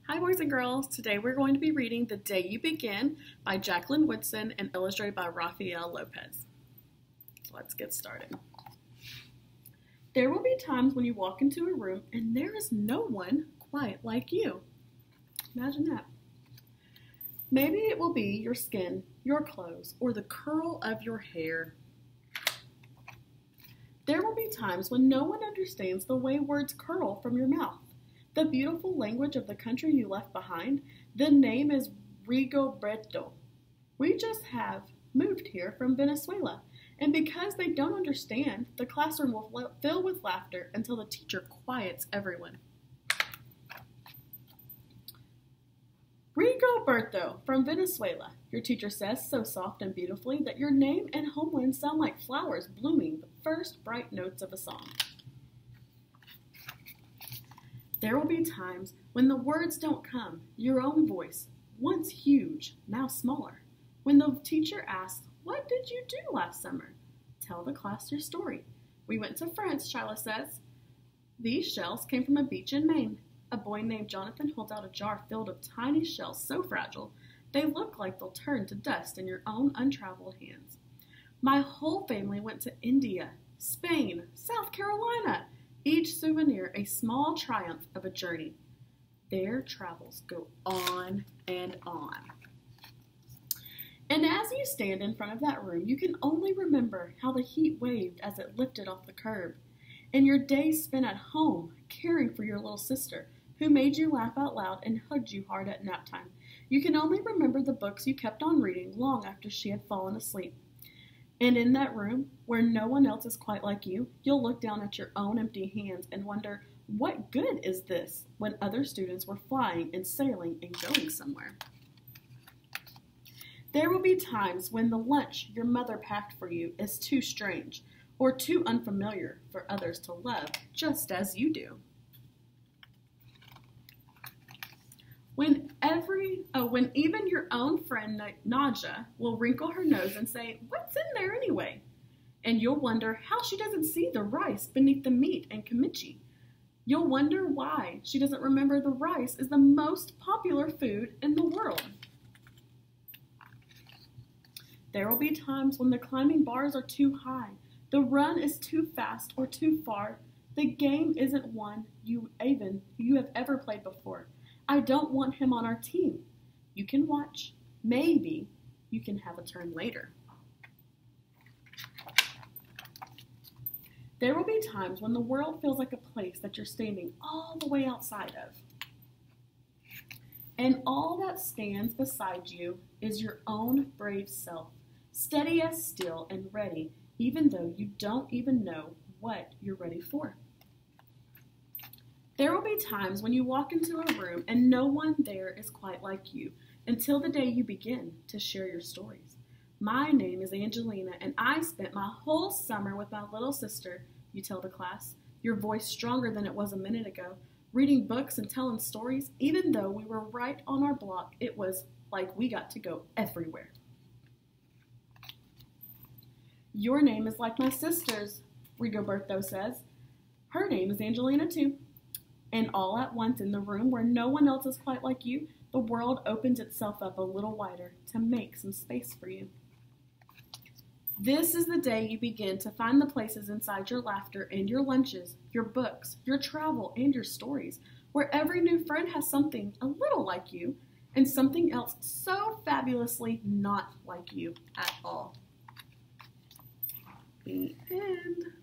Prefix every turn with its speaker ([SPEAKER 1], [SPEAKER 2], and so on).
[SPEAKER 1] Hi boys and girls, today we're going to be reading The Day You Begin by Jacqueline Woodson and illustrated by Rafael Lopez. Let's get started. There will be times when you walk into a room and there is no one quite like you. Imagine that. Maybe it will be your skin, your clothes, or the curl of your hair. There will be times when no one understands the way words curl from your mouth. The beautiful language of the country you left behind. The name is Rigoberto. We just have moved here from Venezuela, and because they don't understand, the classroom will fill with laughter until the teacher quiets everyone. Rigoberto from Venezuela, your teacher says so soft and beautifully that your name and homeland sound like flowers blooming the first bright notes of a song. There will be times when the words don't come, your own voice, once huge, now smaller. When the teacher asks, "What did you do last summer?" Tell the class your story. "We went to France," Shyla says. "These shells came from a beach in Maine." A boy named Jonathan holds out a jar filled with tiny shells so fragile, they look like they'll turn to dust in your own untraveled hands. "My whole family went to India, Spain, South Carolina." Each souvenir a small triumph of a journey. Their travels go on and on. And as you stand in front of that room, you can only remember how the heat waved as it lifted off the curb, and your days spent at home caring for your little sister, who made you laugh out loud and hugged you hard at nap time. You can only remember the books you kept on reading long after she had fallen asleep. And in that room, where no one else is quite like you, you'll look down at your own empty hands and wonder, what good is this, when other students were flying and sailing and going somewhere? There will be times when the lunch your mother packed for you is too strange or too unfamiliar for others to love, just as you do. When even your own friend Naja will wrinkle her nose and say, "What's in there anyway?" And you'll wonder how she doesn't see the rice beneath the meat and kimchi. You'll wonder why she doesn't remember the rice is the most popular food in the world. There will be times when the climbing bars are too high, the run is too fast or too far, the game isn't one you have ever played before. I don't want him on our team. You can watch. Maybe you can have a turn later. There will be times when the world feels like a place that you're standing all the way outside of. And all that stands beside you is your own brave self, steady as steel and ready, even though you don't even know what you're ready for. There will be times when you walk into a room and no one there is quite like you until the day you begin to share your stories. "My name is Angelina and I spent my whole summer with my little sister," you tell the class, your voice stronger than it was a minute ago, reading books and telling stories. Even though we were right on our block, it was like we got to go everywhere. "Your name is like my sister's," Rigoberto says. Her name is Angelina too. And all at once in the room where no one else is quite like you, the world opens itself up a little wider to make some space for you. This is the day you begin to find the places inside your laughter and your lunches, your books, your travel, and your stories, where every new friend has something a little like you and something else so fabulously not like you at all. The end.